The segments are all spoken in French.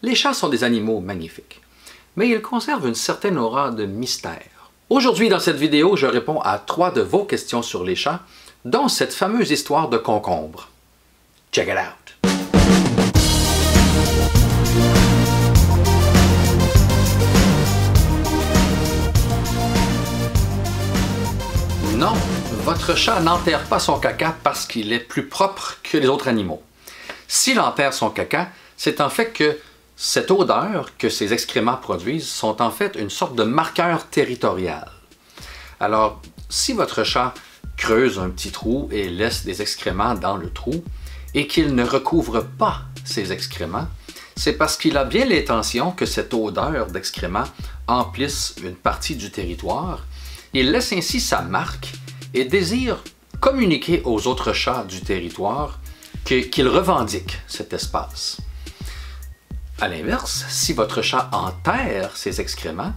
Les chats sont des animaux magnifiques, mais ils conservent une certaine aura de mystère. Aujourd'hui, dans cette vidéo, je réponds à 3 de vos questions sur les chats, dont cette fameuse histoire de concombre. Check it out! Non, votre chat n'enterre pas son caca parce qu'il est plus propre que les autres animaux. S'il enterre son caca, c'est en fait que cette odeur que ces excréments produisent sont en fait une sorte de marqueur territorial. Alors, si votre chat creuse un petit trou et laisse des excréments dans le trou, et qu'il ne recouvre pas ces excréments, c'est parce qu'il a bien l'intention que cette odeur d'excréments emplisse une partie du territoire. Il laisse ainsi sa marque et désire communiquer aux autres chats du territoire qu'il revendique cet espace. À l'inverse, si votre chat enterre ses excréments,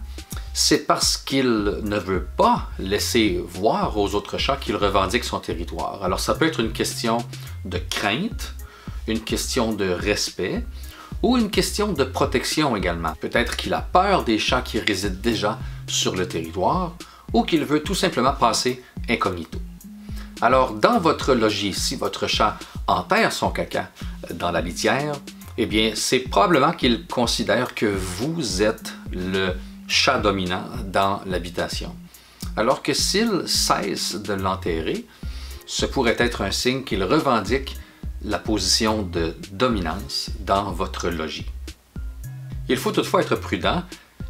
c'est parce qu'il ne veut pas laisser voir aux autres chats qu'il revendique son territoire. Alors ça peut être une question de crainte, une question de respect ou une question de protection également. Peut-être qu'il a peur des chats qui résident déjà sur le territoire ou qu'il veut tout simplement passer incognito. Alors dans votre logis, si votre chat enterre son caca dans la litière, eh bien, c'est probablement qu'il considère que vous êtes le chat dominant dans l'habitation. Alors que s'il cesse de l'enterrer, ce pourrait être un signe qu'il revendique la position de dominance dans votre logis. Il faut toutefois être prudent.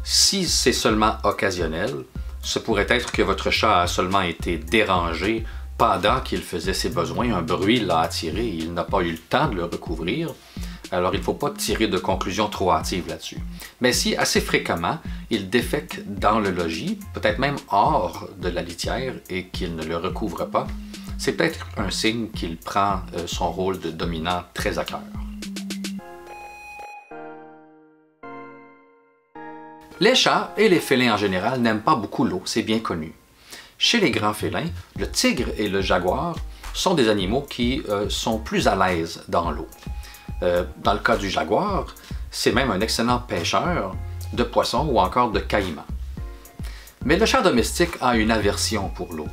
Si c'est seulement occasionnel, ce pourrait être que votre chat a seulement été dérangé pendant qu'il faisait ses besoins. Un bruit l'a attiré et il n'a pas eu le temps de le recouvrir. Alors, il ne faut pas tirer de conclusions trop hâtives là-dessus. Mais si assez fréquemment, il défèque dans le logis, peut-être même hors de la litière et qu'il ne le recouvre pas, c'est peut-être un signe qu'il prend son rôle de dominant très à cœur. Les chats et les félins en général n'aiment pas beaucoup l'eau, c'est bien connu. Chez les grands félins, le tigre et le jaguar sont des animaux qui sont plus à l'aise dans l'eau. Dans le cas du jaguar, c'est même un excellent pêcheur de poissons ou encore de caïmans. Mais le chat domestique a une aversion pour l'eau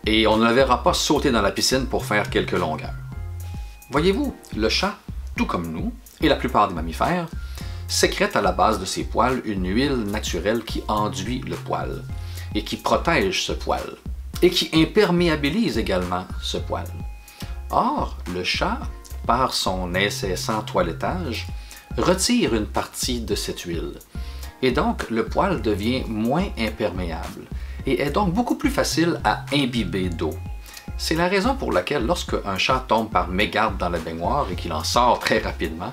et on ne le verra pas sauter dans la piscine pour faire quelques longueurs. Voyez-vous, le chat, tout comme nous et la plupart des mammifères, sécrète à la base de ses poils une huile naturelle qui enduit le poil et qui protège ce poil et qui imperméabilise également ce poil. Or, le chat, par son incessant toilettage, retire une partie de cette huile. Et donc, le poil devient moins imperméable et est donc beaucoup plus facile à imbiber d'eau. C'est la raison pour laquelle lorsque un chat tombe par mégarde dans la baignoire et qu'il en sort très rapidement,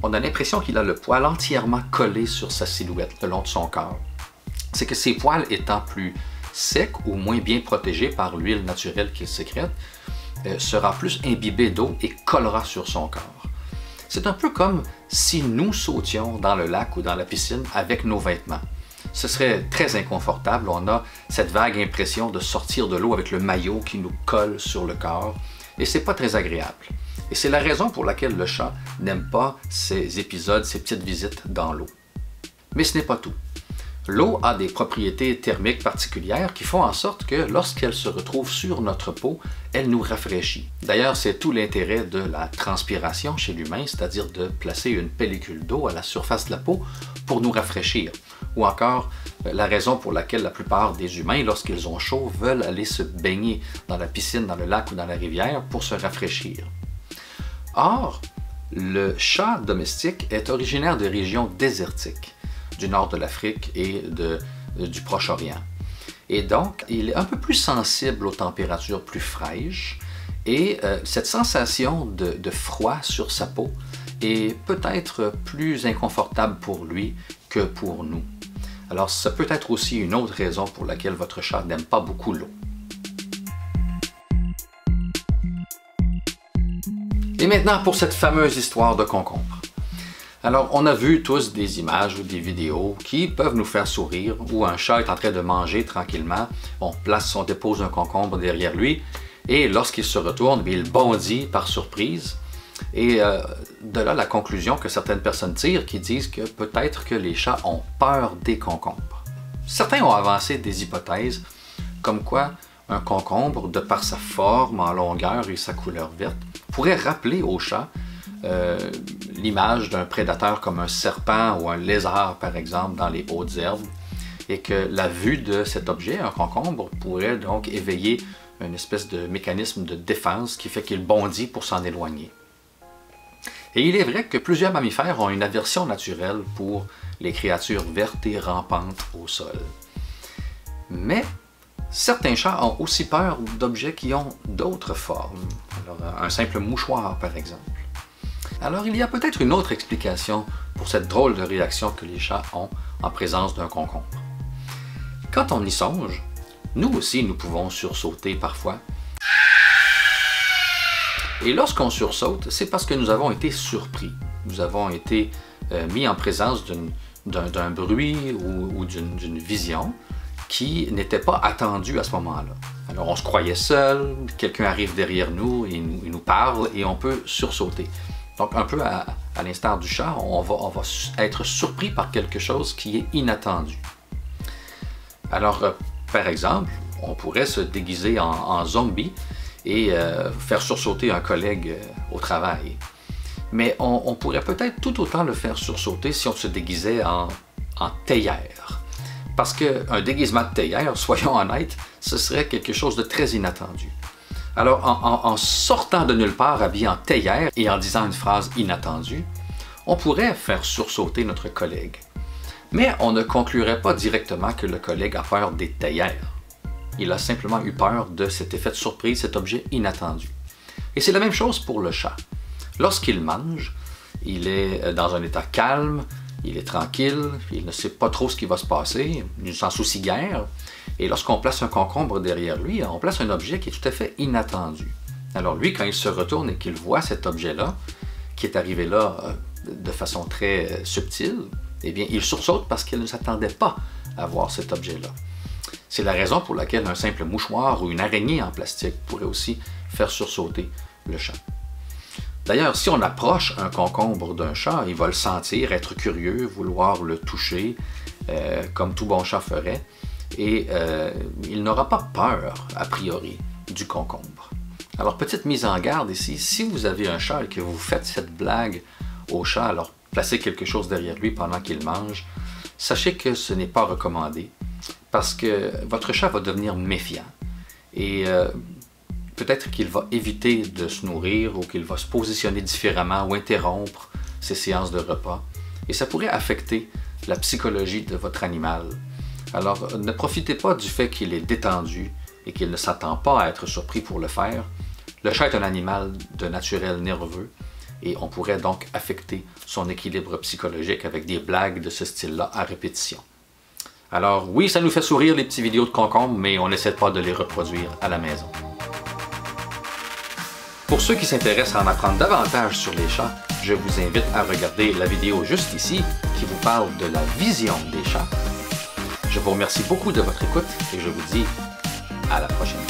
on a l'impression qu'il a le poil entièrement collé sur sa silhouette le long de son corps. C'est que ses poils étant plus secs ou moins bien protégés par l'huile naturelle qu'il sécrète, sera plus imbibé d'eau et collera sur son corps. C'est un peu comme si nous sautions dans le lac ou dans la piscine avec nos vêtements. Ce serait très inconfortable, on a cette vague impression de sortir de l'eau avec le maillot qui nous colle sur le corps et c'est pas très agréable. Et c'est la raison pour laquelle le chat n'aime pas ces épisodes, ces petites visites dans l'eau. Mais ce n'est pas tout. L'eau a des propriétés thermiques particulières qui font en sorte que lorsqu'elle se retrouve sur notre peau, elle nous rafraîchit. D'ailleurs, c'est tout l'intérêt de la transpiration chez l'humain, c'est-à-dire de placer une pellicule d'eau à la surface de la peau pour nous rafraîchir. Ou encore, la raison pour laquelle la plupart des humains, lorsqu'ils ont chaud, veulent aller se baigner dans la piscine, dans le lac ou dans la rivière pour se rafraîchir. Or, le chat domestique est originaire de régions désertiques, du nord de l'Afrique et du Proche-Orient. Et donc, il est un peu plus sensible aux températures plus fraîches et cette sensation de froid sur sa peau est peut-être plus inconfortable pour lui que pour nous. Alors, ça peut être aussi une autre raison pour laquelle votre chat n'aime pas beaucoup l'eau. Et maintenant pour cette fameuse histoire de concombre. Alors, on a vu tous des images ou des vidéos qui peuvent nous faire sourire, où un chat est en train de manger tranquillement, on dépose un concombre derrière lui, et lorsqu'il se retourne, il bondit par surprise, Et de là la conclusion que certaines personnes tirent qui disent que peut-être que les chats ont peur des concombres. Certains ont avancé des hypothèses comme quoi un concombre, de par sa forme en longueur et sa couleur verte, pourrait rappeler au chat l'image d'un prédateur comme un serpent ou un lézard par exemple dans les hautes herbes, et que la vue de cet objet, un concombre, pourrait donc éveiller une espèce de mécanisme de défense qui fait qu'il bondit pour s'en éloigner. Et il est vrai que plusieurs mammifères ont une aversion naturelle pour les créatures vertes et rampantes au sol. Mais certains chats ont aussi peur d'objets qui ont d'autres formes. Alors, un simple mouchoir, par exemple. Alors, il y a peut-être une autre explication pour cette drôle de réaction que les chats ont en présence d'un concombre. Quand on y songe, nous aussi, nous pouvons sursauter parfois. Et lorsqu'on sursaute, c'est parce que nous avons été surpris. Nous avons été mis en présence d'un bruit ou d'une vision qui n'était pas attendue à ce moment-là. Alors on se croyait seul, quelqu'un arrive derrière nous, et il nous parle et on peut sursauter. Donc un peu à l'instar du chat, on va être surpris par quelque chose qui est inattendu. Alors par exemple, on pourrait se déguiser en zombie et faire sursauter un collègue au travail. Mais on pourrait peut-être tout autant le faire sursauter si on se déguisait en théière. Parce qu'un déguisement de théière, soyons honnêtes, ce serait quelque chose de très inattendu. Alors en sortant de nulle part habillé en théière et en disant une phrase inattendue, on pourrait faire sursauter notre collègue. Mais on ne conclurait pas directement que le collègue a peur des théières. Il a simplement eu peur de cet effet de surprise, cet objet inattendu. Et c'est la même chose pour le chat. Lorsqu'il mange, il est dans un état calme, il est tranquille, il ne sait pas trop ce qui va se passer, il ne s'en soucie guère. Et lorsqu'on place un concombre derrière lui, on place un objet qui est tout à fait inattendu. Alors lui, quand il se retourne et qu'il voit cet objet-là, qui est arrivé là de façon très subtile, eh bien, il sursaute parce qu'il ne s'attendait pas à voir cet objet-là. C'est la raison pour laquelle un simple mouchoir ou une araignée en plastique pourrait aussi faire sursauter le chat. D'ailleurs, si on approche un concombre d'un chat, il va le sentir, être curieux, vouloir le toucher, comme tout bon chat ferait, et il n'aura pas peur, a priori, du concombre. Alors, petite mise en garde ici, si vous avez un chat et que vous faites cette blague au chat, alors placez quelque chose derrière lui pendant qu'il mange, sachez que ce n'est pas recommandé, parce que votre chat va devenir méfiant. Et peut-être qu'il va éviter de se nourrir ou qu'il va se positionner différemment ou interrompre ses séances de repas. Et ça pourrait affecter la psychologie de votre animal. Alors, ne profitez pas du fait qu'il est détendu et qu'il ne s'attend pas à être surpris pour le faire. Le chat est un animal de naturel nerveux et on pourrait donc affecter son équilibre psychologique avec des blagues de ce style-là à répétition. Alors oui, ça nous fait sourire les petites vidéos de concombres, mais on n'essaie pas de les reproduire à la maison. Pour ceux qui s'intéressent à en apprendre davantage sur les chats, je vous invite à regarder la vidéo juste ici qui vous parle de la vision des chats. Je vous remercie beaucoup de votre écoute et je vous dis à la prochaine.